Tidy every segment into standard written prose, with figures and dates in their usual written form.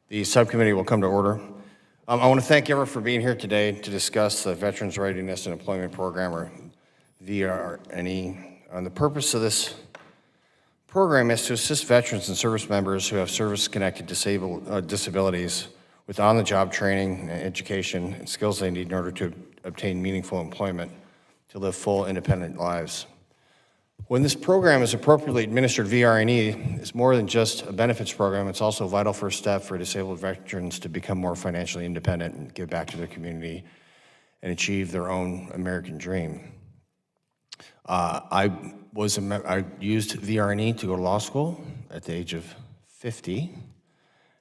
The subcommittee will come to order. I want to thank everyone for being here today to discuss the Veterans Readiness and Employment Program, or VR&E. The purpose of this program is to assist veterans and service members who have service-connected disabilities with on-the-job training and education and skills they need in order to obtain meaningful employment to live full, independent lives. When this program is appropriately administered, VR&E is more than just a benefits program. It's also a vital first step for disabled veterans to become more financially independent and give back to their community and achieve their own American dream. I used VR&E to go to law school at the age of 50,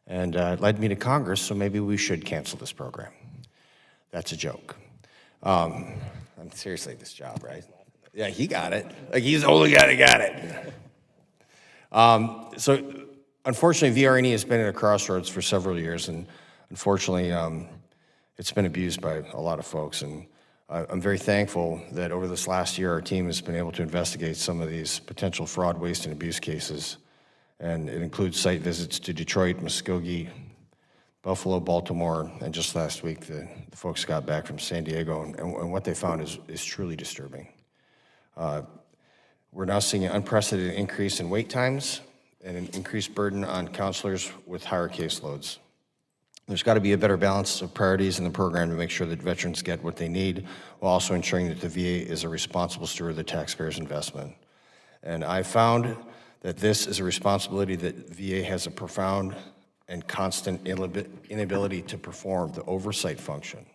and it led me to Congress, so maybe we should cancel this program. That's a joke. I'm seriously at this job, right? Yeah, he got it. Like, he's the only guy that got it. So, unfortunately, VR&E has been at a crossroads for several years, and unfortunately, it's been abused by a lot of folks. And I'm very thankful that over this last year, our team has been able to investigate some of these potential fraud, waste, and abuse cases. And it includes site visits to Detroit, Muskogee, Buffalo, Baltimore, and just last week, the folks got back from San Diego, and what they found is truly disturbing. We're now seeing an unprecedented increase in wait times and an increased burden on counselors with higher caseloads. There's got to be a better balance of priorities in the program to make sure that veterans get what they need, while also ensuring that the VA is a responsible steward of the taxpayers' investment. And I found that this is a responsibility that VA has a profound and constant inability to perform, the oversight function.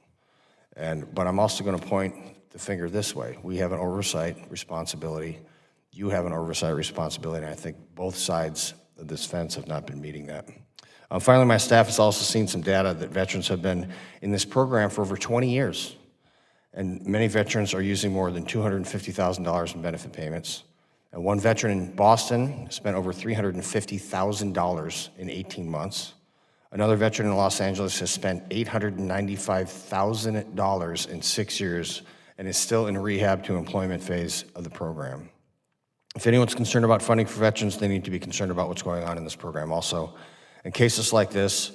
But I'm also going to point the finger this way. We have an oversight responsibility. You have an oversight responsibility, and I think both sides of this fence have not been meeting that. Finally, my staff has also seen some data that veterans have been in this program for over 20 years, and many veterans are using more than $250,000 in benefit payments. And one veteran in Boston spent over $350,000 in 18 months. Another veteran in Los Angeles has spent $895,000 in 6 years and is still in rehab to employment phase of the program. If anyone's concerned about funding for veterans, they need to be concerned about what's going on in this program also. And cases like this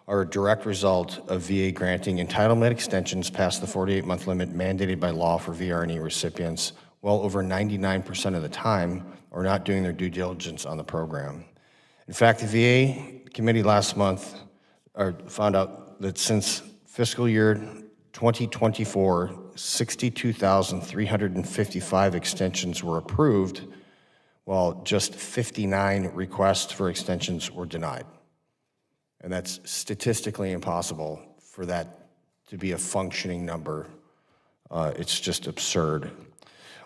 are a direct result of VA granting entitlement extensions past the 48-month limit mandated by law for VR&E recipients, well over 99% of the time, or not doing their due diligence on the program. In fact, the VA committee last month found out that since fiscal year 2024, 62,355 extensions were approved, while just 59 requests for extensions were denied. And that's statistically impossible for that to be a functioning number. It's just absurd.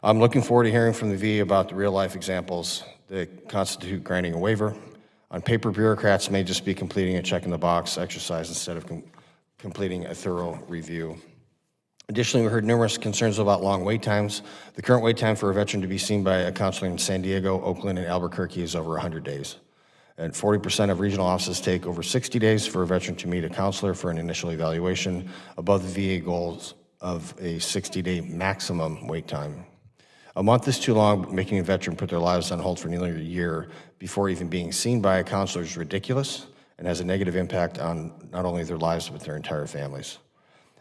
I'm looking forward to hearing from the VA about the real-life examples that constitute granting a waiver. On paper, bureaucrats may just be completing a check-in-the-box exercise instead of completing a thorough review. Additionally, we heard numerous concerns about long wait times. The current wait time for a veteran to be seen by a counselor in San Diego, Oakland, and Albuquerque is over 100 days. And 40% of regional offices take over 60 days for a veteran to meet a counselor for an initial evaluation, above the VA goals of a 60-day maximum wait time. A month is too long, making a veteran put their lives on hold for nearly a year before even being seen by a counselor is ridiculous and has a negative impact on not only their lives, but their entire families.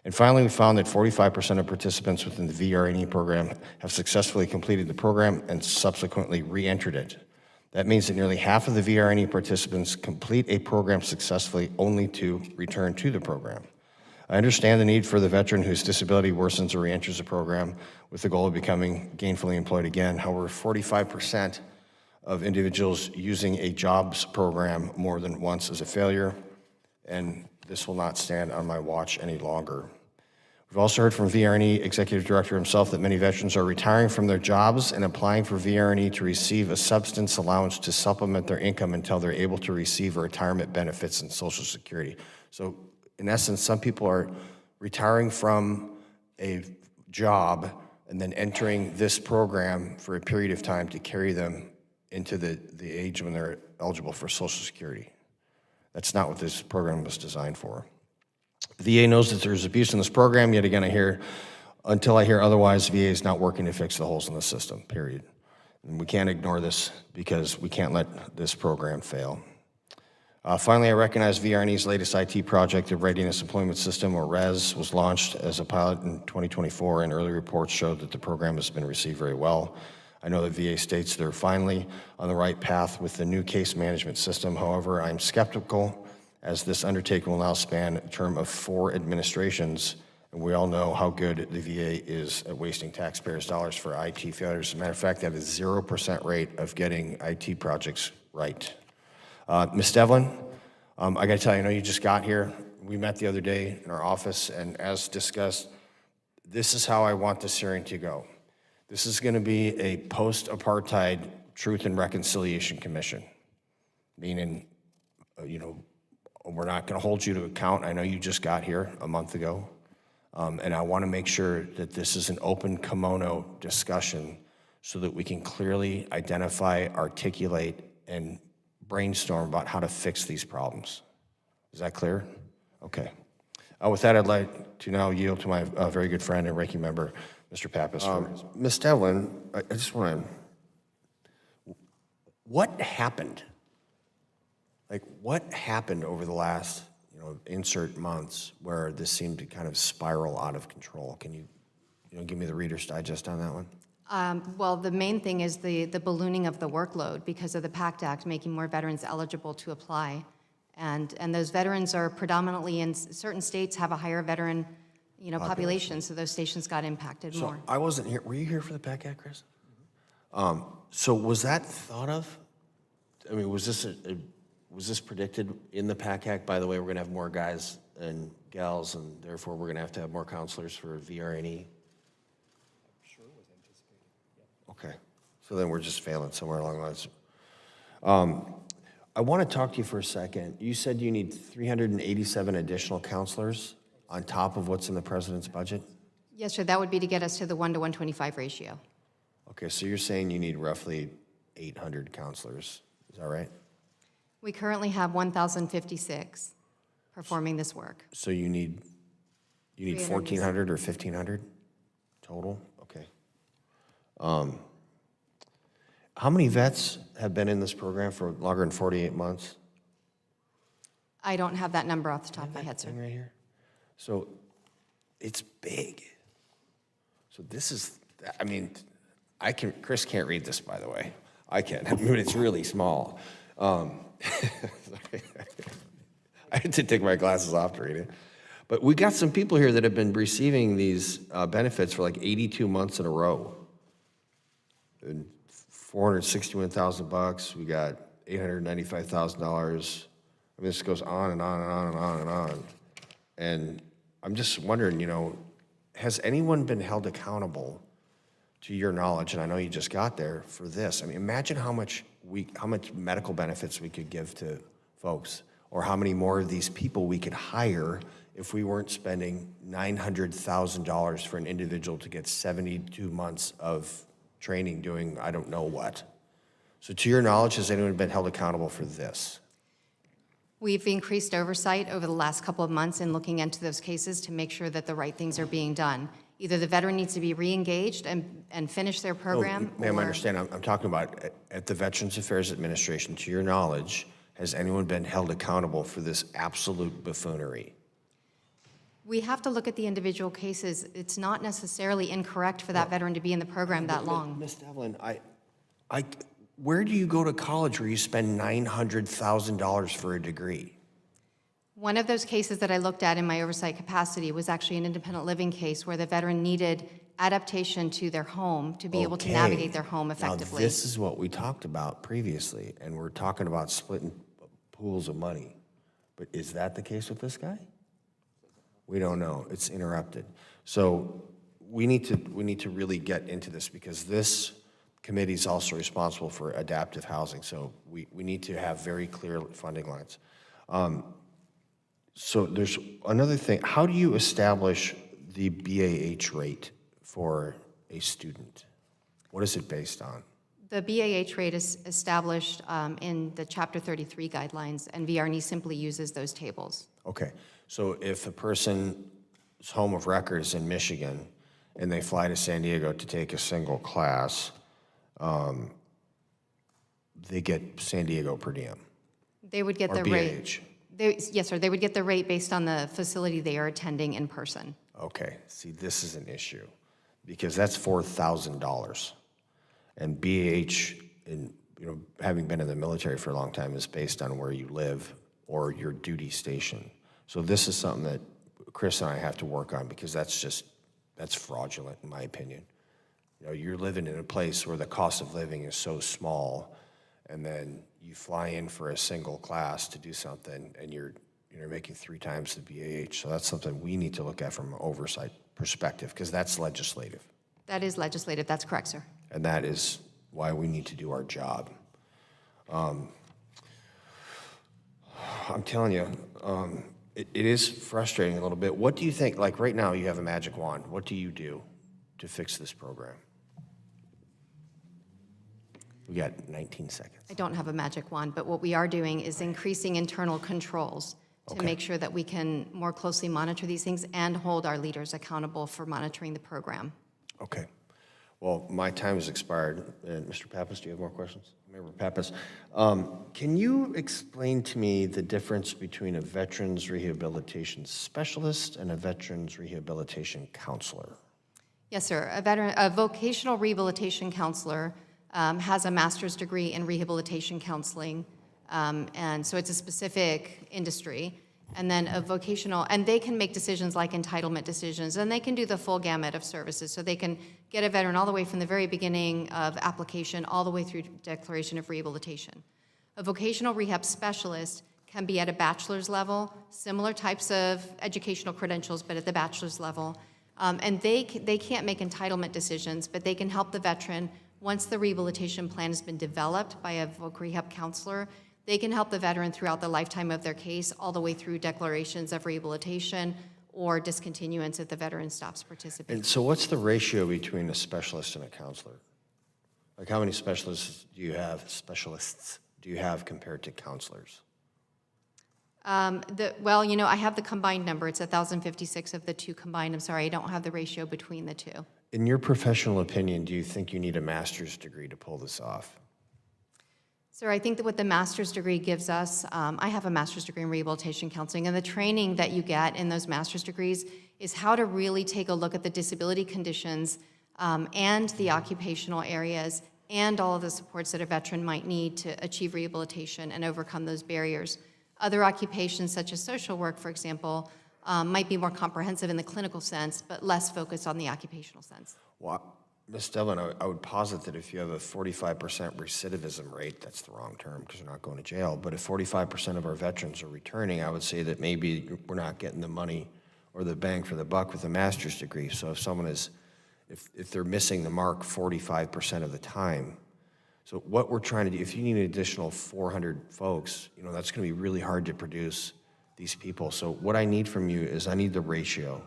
And finally, we found that 45% of participants within the VR&E program have successfully completed the program and subsequently re-entered it. That means that nearly half of the VR&E participants complete a program successfully only to return to the program. I understand the need for the veteran whose disability worsens or re-enters the program with the goal of becoming gainfully employed again. However, 45% of individuals using a jobs program more than once is a failure, and this will not stand on my watch any longer. We've also heard from VR&E Executive Director himself that many veterans are retiring from their jobs and applying for VR&E to receive a substance allowance to supplement their income until they're able to receive retirement benefits and Social Security. So in essence, some people are retiring from a job and then entering this program for a period of time to carry them into the age when they're eligible for Social Security. That's not what this program was designed for. The VA knows that there's abuse in this program, yet again until I hear otherwise, VA is not working to fix the holes in the system, period. And we can't ignore this because we can't let this program fail. Finally, I recognize VR&E's latest IT project, the Readiness Employment System, or RES, was launched as a pilot in 2024, and early reports showed that the program has been received very well. I know that VA states they're finally on the right path with the new case management system. However, I'm skeptical, as this undertaking will now span a term of 4 administrations, and we all know how good the VA is at wasting taxpayers' dollars for IT failures. As a matter of fact, they have a 0% rate of getting IT projects right. Ms. Devlin, I got to tell you, I know you just got here. We met the other day in our office, and as discussed, this is how I want this hearing to go. This is going to be a post-apartheid Truth and Reconciliation Commission, meaning, we're not going to hold you to account. I know you just got here a month ago, and I want to make sure that this is an open kimono discussion so that we can clearly identify, articulate, and brainstorm about how to fix these problems. Is that clear? Okay. With that, I'd like to now yield to my very good friend and ranking member, Mr. Pappas. Ms. Devlin, I just want to, what happened? Like, what happened over the last, insert months where this seemed to kind of spiral out of control? Can you, give me the Reader's Digest on that one? Well, the main thing is the ballooning of the workload because of the PACT Act making more veterans eligible to apply. And those veterans are predominantly in certain states have a higher veteran, population, so those stations got impacted more. I wasn't here. Were you here for the PACT Act, Chris? So was that thought of? I mean, was this predicted in the PACT Act? By the way, we're going to have more guys and gals, and therefore we're going to have more counselors for VR&E. Okay, so then we're just failing somewhere along the lines. I want to talk to you for a second. You said you need 387 additional counselors on top of what's in the president's budget? Yes, sir, that would be to get us to the 1 to 125 ratio. Okay, so you're saying you need roughly 800 counselors, is that right? We currently have 1,056 performing this work. So you need 1,400 or 1,500 total? Okay. How many vets have been in this program for longer than 48 months? I don't have that number off the top of my head, sir. Right here. So it's big. So this is, Chris can't read this, by the way. I can, it's really small. I had to take my glasses off to read it. But we got some people here that have been receiving these benefits for like 82 months in a row. And $461,000. We got $895,000. This goes on and on and on and on and on. And I'm just wondering, has anyone been held accountable, to your knowledge, and I know you just got there, for this? I mean, imagine how much medical benefits we could give to folks, or how many more of these people we could hire if we weren't spending $900,000 for an individual to get 72 months of training doing I don't know what. So to your knowledge, has anyone been held accountable for this? We've increased oversight over the last couple of months in looking into those cases to make sure that the right things are being done. Either the veteran needs to be re-engaged and finish their program. Ma'am, I understand. I'm talking about at the Veterans Affairs Administration, to your knowledge, has anyone been held accountable for this absolute buffoonery? We have to look at the individual cases. It's not necessarily incorrect for that veteran to be in the program that long. Ms. Devlin, where do you go to college where you spend $900,000 for a degree? One of those cases that I looked at in my oversight capacity was actually an independent living case where the veteran needed adaptation to their home to be able to navigate their home effectively. Now, this is what we talked about previously, and we're talking about splitting pools of money. But is that the case with this guy? We don't know. It's interrupted. So we need to really get into this, because this committee is also responsible for adaptive housing. So we need to have very clear funding lines. So there's another thing. How do you establish the BAH rate for a student? What is it based on? The BAH rate is established in the Chapter 33 guidelines, and VR&E simply uses those tables. Okay, so if a person's home of record is in Michigan and they fly to San Diego to take a single class, they get San Diego per diem. They would get or the rate. BAH? Yes, sir, they would get the rate based on the facility they are attending in person. Okay, see, this is an issue, because that's $4,000. And BAH, in, having been in the military for a long time, is based on where you live or your duty station. So this is something that Chris and I have to work on, because that's fraudulent, in my opinion. You're living in a place where the cost of living is so small, and then you fly in for a single class to do something, and you're making 3 times the BAH. So that's something we need to look at from an oversight perspective, because that's legislative. That is legislative, that's correct, sir. And that is why we need to do our job. I'm telling you, it is frustrating a little bit. What do you think, like right now you have a magic wand, what do you do to fix this program? We got 19 seconds. I don't have a magic wand, but what we are doing is increasing internal controls to make sure that we can more closely monitor these things and hold our leaders accountable for monitoring the program. Okay. Well, my time has expired. Mr. Pappas, do you have more questions? Member Pappas, can you explain to me the difference between a veterans rehabilitation specialist and a veterans rehabilitation counselor? Yes, sir. A vocational rehabilitation counselor has a master's degree in rehabilitation counseling, and so it's a specific industry. And then a vocational, and they can make decisions like entitlement decisions, and they can do the full gamut of services. So they can get a veteran all the way from the very beginning of application all the way through declaration of rehabilitation. A vocational rehab specialist can be at a bachelor's level, similar types of educational credentials, but at the bachelor's level. And they can't make entitlement decisions, but they can help the veteran once the rehabilitation plan has been developed by a voc rehab counselor. They can help the veteran throughout the lifetime of their case, all the way through declarations of rehabilitation or discontinuance if the veteran stops participating. And so what's the ratio between a specialist and a counselor? Like how many specialists do you have compared to counselors? Well, I have the combined number. It's 1,056 of the 2 combined. I'm sorry, I don't have the ratio between the 2. In your professional opinion, do you think you need a master's degree to pull this off? Sir, I think that what the master's degree gives us, I have a master's degree in rehabilitation counseling, and the training that you get in those master's degrees is how to really take a look at the disability conditions and the occupational areas and all of the supports that a veteran might need to achieve rehabilitation and overcome those barriers. Other occupations, such as social work, for example, might be more comprehensive in the clinical sense, but less focused on the occupational sense. Well, Ms. Devlin, I would posit that if you have a 45% recidivism rate, that's the wrong term because they're not going to jail, but if 45% of our veterans are returning, I would say that maybe we're not getting the money or the bang for the buck with a master's degree. So if someone is, if they're missing the mark 45% of the time, so what we're trying to do, if you need an additional 400 folks, that's going to be really hard to produce these people. So what I need from you is I need the ratio.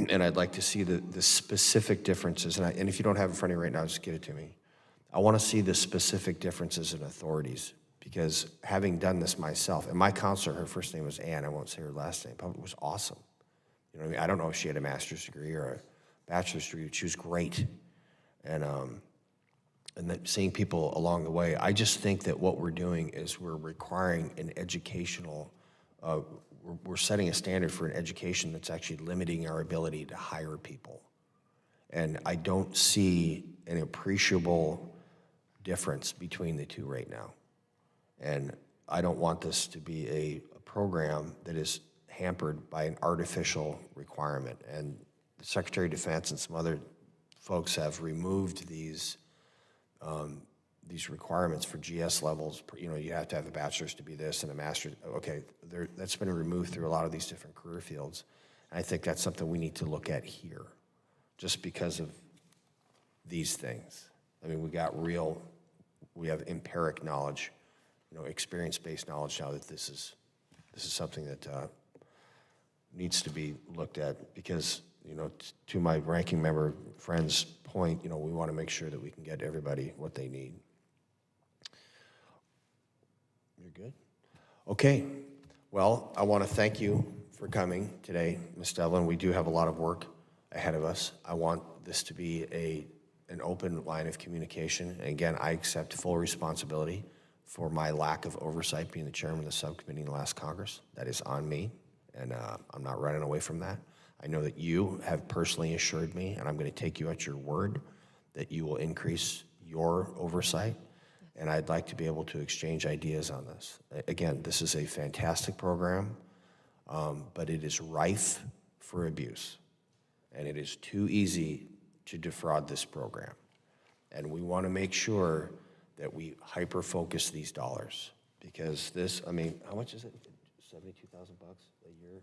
And I'd like to see the specific differences. And if you don't have it in front of you right now, just get it to me. I want to see the specific differences in authorities, because having done this myself, and my counselor, her first name was Ann, I won't say her last name, but it was awesome. I don't know if she had a master's degree or a bachelor's degree, but she was great. And then seeing people along the way, I just think that what we're doing is we're requiring an educational we're setting a standard for an education that's actually limiting our ability to hire people. And I don't see an appreciable difference between the two right now. And I don't want this to be a program that is hampered by an artificial requirement. And the Secretary of Defense and some other folks have removed these requirements for GS levels. You have to have a bachelor's to be this and a master's. Okay, that's been removed through a lot of these different career fields. And I think that's something we need to look at here, just because of these things. I mean, we have empiric knowledge, experience-based knowledge now that this is something that needs to be looked at, because, to my ranking member friend's point, we want to make sure that we can get everybody what they need. You're good? Okay. Well, I want to thank you for coming today, Ms. Devlin. We do have a lot of work ahead of us. I want this to be an open line of communication. And again, I accept full responsibility for my lack of oversight being the chairman of the subcommittee in the last Congress. That is on me, and I'm not running away from that. I know that you have personally assured me, and I'm going to take you at your word, that you will increase your oversight, and I'd like to be able to exchange ideas on this. Again, this is a fantastic program, but it is rife for abuse, and it is too easy to defraud this program. And we want to make sure that we hyper-focus these dollars, because this, I mean, how much is it? 72,000 bucks a year?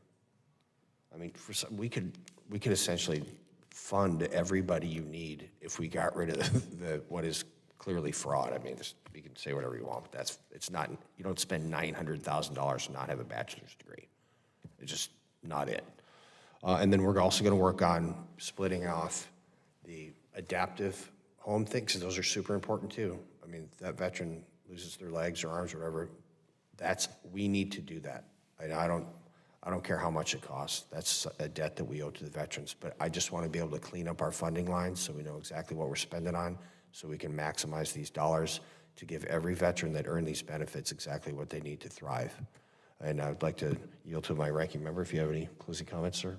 I mean, for some, we could essentially fund everybody you need if we got rid of the what is clearly fraud. I mean, you can say whatever you want, but it's not. You don't spend $900,000 to not have a bachelor's degree. It's just not it. And then we're also going to work on splitting off the adaptive home thing, because those are super important too. I mean, that veteran loses their legs or arms or whatever. We need to do that. I don't care how much it costs. That's a debt that we owe to the veterans. But I just want to be able to clean up our funding lines so we know exactly what we're spending on, so we can maximize these dollars to give every veteran that earned these benefits exactly what they need to thrive. And I'd like to yield to my ranking member if you have any closing comments, sir.